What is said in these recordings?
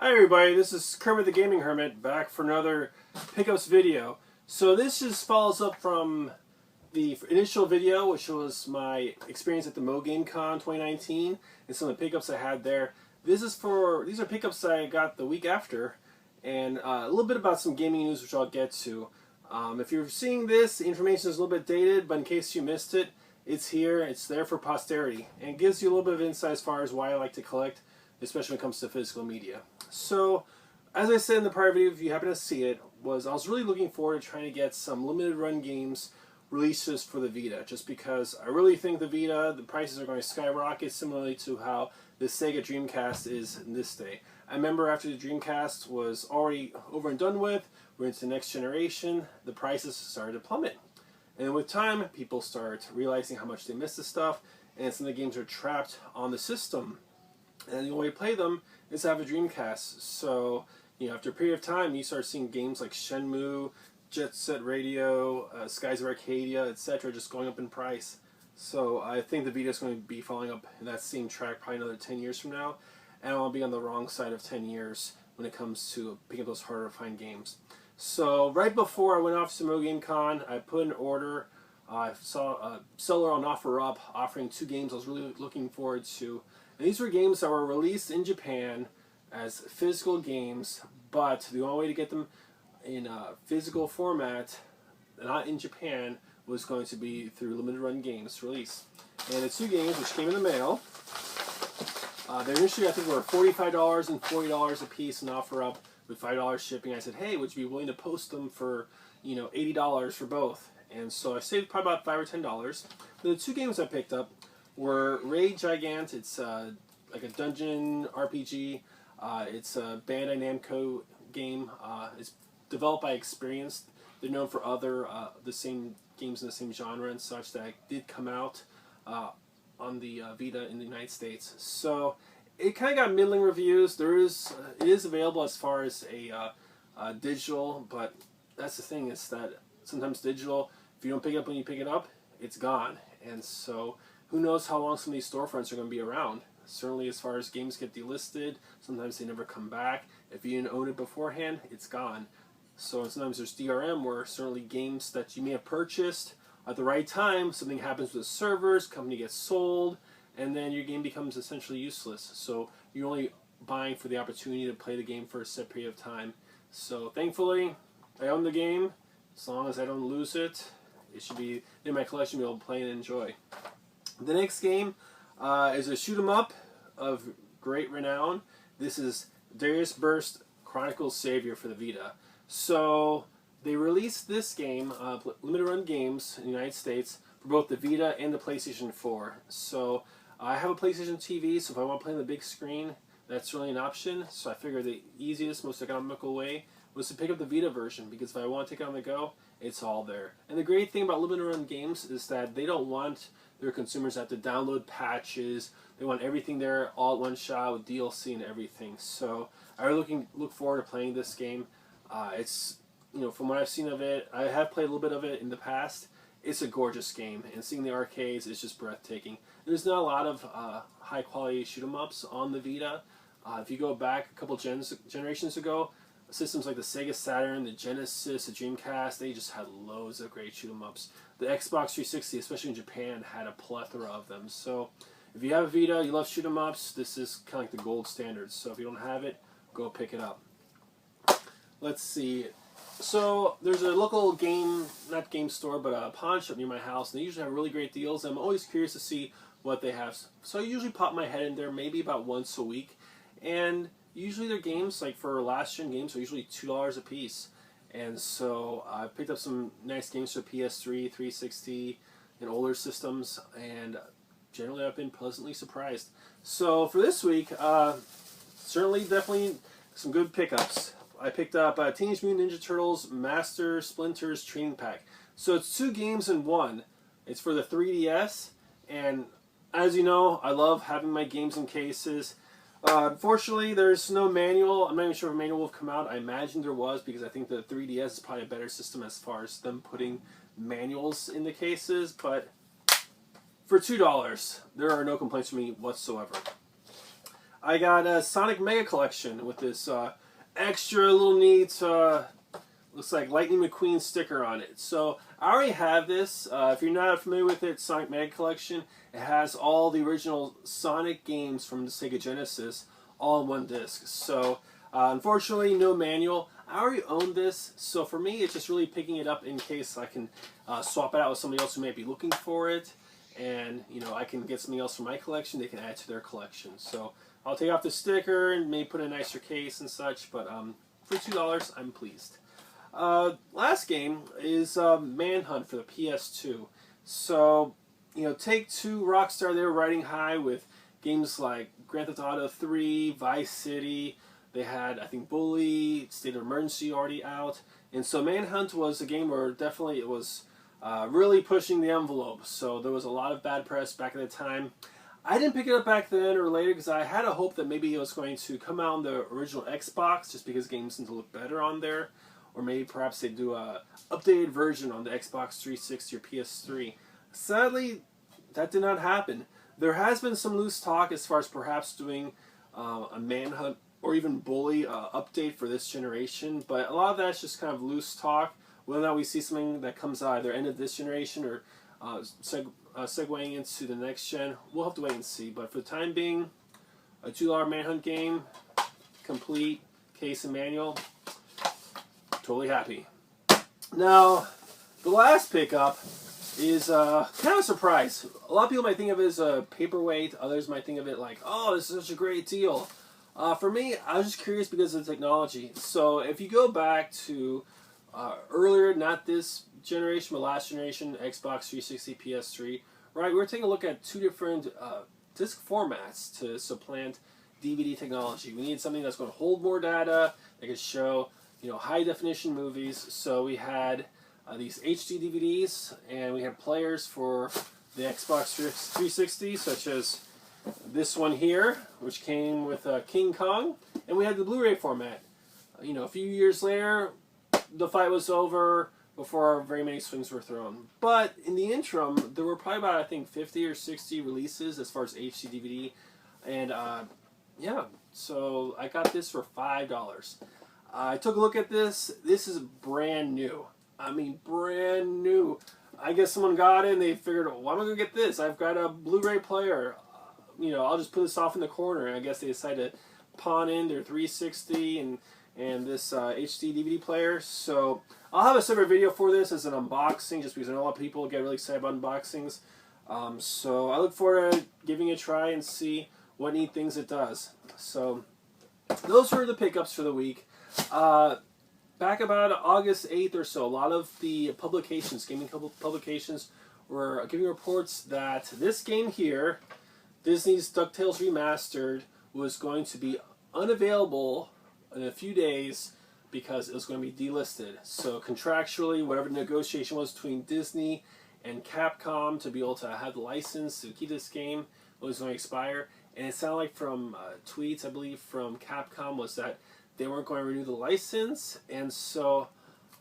Hi everybody, this is Kermit the Gaming Hermit back for another pickups video. So this just follows up from the initial video, which was my experience at the MoGameCon 2019 and some of the pickups I had there. These are pickups I got the week after, and a little bit about some gaming news, which I'll get to. If you're seeing this, the information is a little bit dated, but in case you missed it, it's here, it's there for posterity, and it gives you a little bit of insight as far as why I like to collect, especially when it comes to physical media. So, as I said in the prior video, if you happen to see it, I was really looking forward to trying to get some limited run games releases for the Vita, just because I really think the Vita, the prices are going to skyrocket, similarly to how the Sega Dreamcast is in this day. I remember after the Dreamcast was already over and done with, we're into the next generation, the prices started to plummet. And with time, people start realizing how much they miss the stuff, and some of the games are trapped on the system. And the only way to play them is to have a Dreamcast. So, after a period of time, you start seeing games like Shenmue, Jet Set Radio, Skies of Arcadia, etc. just going up in price. So I think the Vita is going to be following up in that same track probably another 10 years from now. And I want to be on the wrong side of 10 years when it comes to picking up those harder to find games. So right before I went off to MoGameCon, I put an order. I saw a seller on OfferUp offering 2 games I was really looking forward to. And these were games that were released in Japan as physical games, but the only way to get them in a physical format, not in Japan, was going to be through limited run games release. And the 2 games, which came in the mail, they initially I think were $45 and $40 a piece in OfferUp with $5 shipping. I said, hey, would you be willing to post them for $80 for both? And so I saved probably about $5 or $10. But the 2 games I picked up were Raid Gigant. It's like a dungeon RPG. It's a Bandai Namco game. It's developed by Experience. They're known for other the same games in the same genre and such that did come out on the Vita in the United States. So it kind of got middling reviews. It is available as far as a digital, but that's the thing, is that sometimes digital, if you don't pick it up when you pick it up, it's gone. And so who knows how long some of these storefronts are going to be around. Certainly as far as games get delisted, sometimes they never come back. If you didn't own it beforehand, it's gone. So sometimes there's DRM, where certainly games that you may have purchased at the right time, something happens with the servers, company gets sold, and then your game becomes essentially useless. So you're only buying for the opportunity to play the game for a set period of time. So thankfully, I own the game. As long as I don't lose it, it should be in my collection to be able to play and enjoy. The next game is a shoot 'em up of great renown. This is Darius Chronicles Savior for the Vita. So they released this game, limited run games in the United States, for both the Vita and the PlayStation 4. So I have a PlayStation TV, so if I want to play on the big screen, that's really an option. So I figured the easiest, most economical way was to pick up the Vita version, because if I want to take it on the go, it's all there. And the great thing about limited run games is that they don't want their consumers to have to download patches. They want everything there all at one shot with DLC and everything. So I really look forward to playing this game. It's, from what I've seen of it, I have played a little bit of it in the past. It's a gorgeous game, and seeing the arcades is just breathtaking. There's not a lot of high quality shoot 'em ups on the Vita. If you go back a couple generations ago, systems like the Sega Saturn, the Genesis, the Dreamcast, they just had loads of great shoot 'em ups. The Xbox 360, especially in Japan, had a plethora of them. So if you have a Vita, you love shoot 'em ups, this is kind of like the gold standard. So if you don't have it, go pick it up. Let's see. So there's a local not game store, but a pawn shop near my house, and they usually have really great deals. I'm always curious to see what they have. So I usually pop my head in there maybe about once a week. And usually their games, like for last gen games, are usually $2 a piece. And so I picked up some nice games for PS3, 360, and older systems, and generally I've been pleasantly surprised. So for this week, definitely some good pickups. I picked up Teenage Mutant Ninja Turtles Master Splinter's Training Pack. So it's 2 games in one. It's for the 3DS, and as you know, I love having my games in cases. Unfortunately, there's no manual. I'm not even sure if a manual will come out. I imagine there was, because I think the 3DS is probably a better system as far as them putting manuals in the cases. But for $2, there are no complaints from me whatsoever. I got a Sonic Mega Collection with this extra little neat, looks like Lightning McQueen sticker on it. So I already have this. If you're not familiar with it, Sonic Mega Collection, it has all the original Sonic games from the Sega Genesis all in one disc. So unfortunately, no manual. I already own this, so for me, it's just really picking it up in case I can swap it out with somebody else who may be looking for it, and I can get something else from my collection. They can add to their collection. So I'll take off the sticker and maybe put in a nicer case and such. But for $2, I'm pleased. Last game is Manhunt for the PS2. So Take-Two, Rockstar, they were riding high with games like Grand Theft Auto 3, Vice City. They had, I think, Bully, State of Emergency already out. And so Manhunt was a game where definitely it was really pushing the envelope. So there was a lot of bad press back at the time. I didn't pick it up back then or later because I had a hope that maybe it was going to come out on the original Xbox just because games seem to look better on there. Or maybe perhaps they'd do a updated version on the Xbox 360 or PS3. Sadly, that did not happen. There has been some loose talk as far as perhaps doing a Manhunt or even Bully update for this generation, but a lot of that's just kind of loose talk. Whether or not we see something that comes out either end of this generation or segueing into the next gen, we'll have to wait and see. But for the time being, a $2 Manhunt game, complete, case and manual, totally happy. Now, the last pickup is kind of a surprise. A lot of people might think of it as a paperweight. Others might think of it like, oh, this is such a great deal. For me, I was just curious because of the technology. So if you go back to earlier, not this generation, but last generation, Xbox 360, PS3, right, we're taking a look at two different disc formats to supplant DVD technology. We need something that's going to hold more data, that can show high definition movies. So we had these HD DVDs, and we had players for the Xbox 360, such as this one here, which came with King Kong, and we had the Blu-ray format. A few years later, the fight was over before very many swings were thrown. But in the interim, there were probably about, I think, 50 or 60 releases as far as HD DVD, and yeah, so I got this for $5. I took a look at this. This is brand new. I mean, brand new. I guess someone got it and they figured, well, I'm going to get this. I've got a Blu-ray player. I'll just put this off in the corner. And I guess they decided to pawn in their 360 and this HD DVD player. So I'll have a separate video for this as an unboxing, just because I know a lot of people get really excited about unboxings. So I look forward to giving it a try and see what neat things it does. So those were the pickups for the week. Back about August 8th or so, a lot of the publications, gaming publications, were giving reports that this game here, Disney's DuckTales Remastered, was going to be unavailable in a few days because it was going to be delisted. So contractually, whatever the negotiation was between Disney and Capcom to be able to have the license to keep this game was going to expire. And it sounded like from tweets, I believe, from Capcom was that they weren't going to renew the license, and so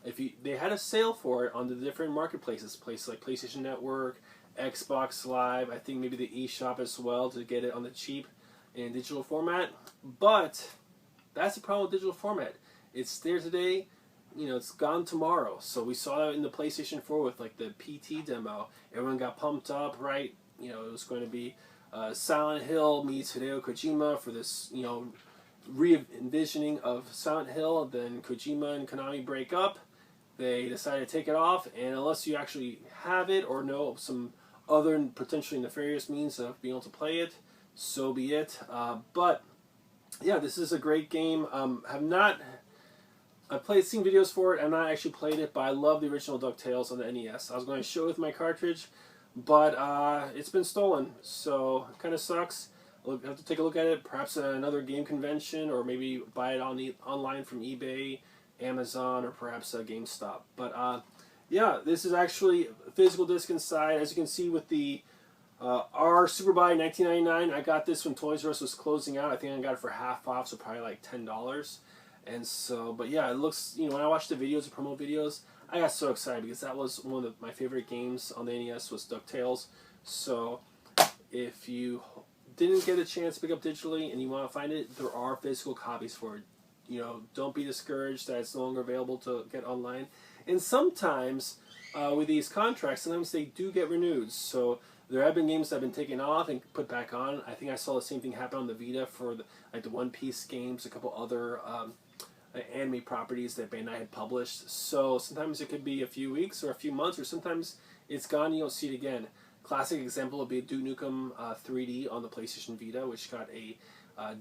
they had a sale for it on the different marketplaces, places like PlayStation Network, Xbox Live, I think maybe the eShop as well, to get it on the cheap in digital format. But that's the problem with digital format. It's there today, it's gone tomorrow. So we saw that in the PlayStation 4 with like the PT demo. Everyone got pumped up, right? It was going to be Silent Hill meets Hideo Kojima for this, re-envisioning of Silent Hill. Then Kojima and Konami break up. They decided to take it off, and unless you actually have it or know of some other potentially nefarious means of being able to play it, so be it. But yeah, this is a great game. I've seen videos for it. I've not actually played it, but I love the original DuckTales on the NES. I was going to show it with my cartridge, but it's been stolen, so it kind of sucks. I'll have to take a look at it, perhaps at another game convention, or maybe buy it online from eBay, Amazon, or perhaps GameStop. But yeah, this is actually a physical disc inside. As you can see with the R Superbuy $19.99, I got this when Toys R Us was closing out. I think I got it for half off, so probably like $10. And so, but yeah, it looks, when I watched the videos, the promo videos, I got so excited because that was one of my favorite games on the NES was DuckTales. So if you didn't get a chance to pick up digitally and you want to find it, there are physical copies for it. You know, don't be discouraged that it's no longer available to get online. And sometimes with these contracts, sometimes they do get renewed. So there have been games that have been taken off and put back on. I think I saw the same thing happen on the Vita for the One Piece games, a couple other anime properties that Bandai had published. So sometimes it could be a few weeks or a few months, or sometimes it's gone and you don't see it again. Classic example would be Duke Nukem 3D on the PlayStation Vita, which got a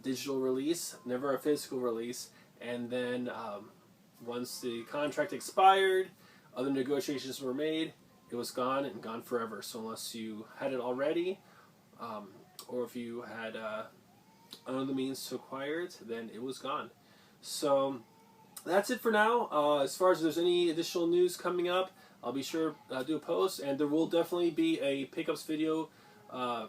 digital release, never a physical release, and then once the contract expired, other negotiations were made, it was gone and gone forever. So unless you had it already, or if you had other means to acquire it, then it was gone. So that's it for now. As far as there's any additional news coming up, I'll be sure to do a post, and there will definitely be a pickups video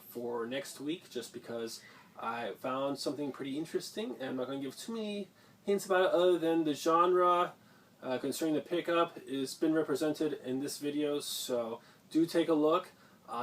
for next week, just because I found something pretty interesting, and I'm not going to give too many hints about it other than the genre concerning the pickup has been represented in this video, so do take a look,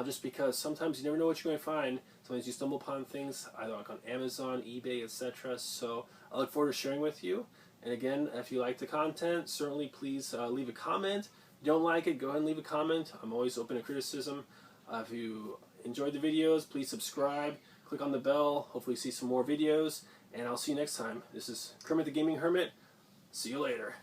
just because sometimes you never know what you're going to find. Sometimes you stumble upon things either like on Amazon, eBay, etc. So I look forward to sharing with you. And again, if you like the content, certainly please leave a comment. If you don't like it, go ahead and leave a comment. I'm always open to criticism. If you enjoyed the videos, please subscribe, click on the bell, hopefully see some more videos, and I'll see you next time. This is Kermit the Gaming Hermit. See you later.